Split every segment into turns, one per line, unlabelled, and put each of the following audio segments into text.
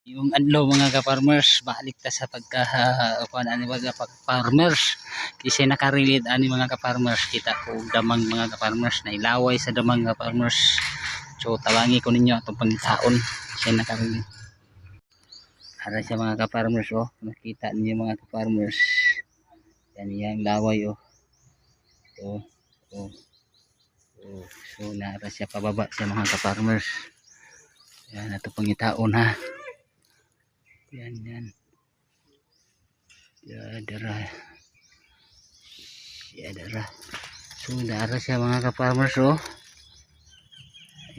Yung adlaw mga ka-farmers, balik ta sa pagka kuan ani mga farmers. Kasi nakarilid ani mga ka-farmers, kita ko damang mga ka-farmers na ilaway sa damang ka-farmers. So tawangi ko ninyo atong pangitaon kasi nakarilid. Para sa mga ka-farmers oh, nakita niyo mga ka-farmers. Yan yang laway oh. Oh, oh. Oh, so nara siya pababa sa mga ka-farmers. Yan ato pangitaon ha. Yan yan. Ya dara. Ya dara. So dara siya mga ka-farmers oh.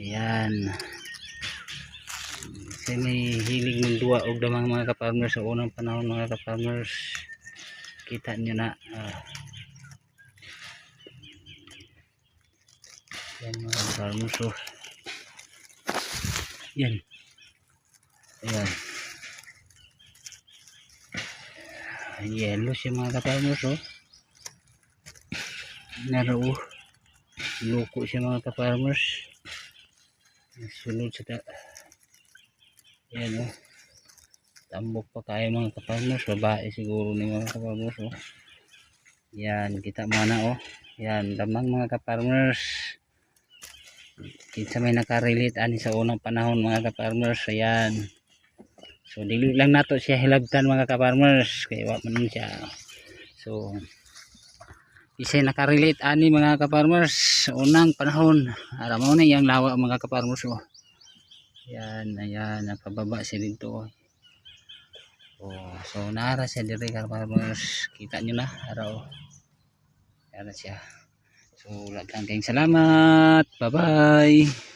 Ayan. Kasi may hilig ng duwa og damang mga ka-farmers sa unang panahon mga ka-farmers. Kita nyo na. Yan mga ka-farmers oh. Yan. Ayan. Yellow siya mga ka-farmers oh. Naro oh. Luko siya mga ka-farmers. Sunod sa yan oh. Tambok pa kayo mga ka-farmers. Babae siguro ni mga ka-farmers oh. Yan kita mana oh. Yan damang mga ka-farmers. Kinsa may nakarelate ani sa unang panahon mga ka-farmers. Ayan. So dili lang nato siya hilabtan mga ka-farmers. Kaya wa man siya. So isa nakarelate ani mga ka-farmers sa unang panahon. Alam mo na yung lawa mga ka-farmers oh. Yan, ayan, napababa siya dito. Oh, so nara siya diri ka-farmers. Kita nyo na, araw. Nara siya. So, lagang kayong salamat. Bye-bye.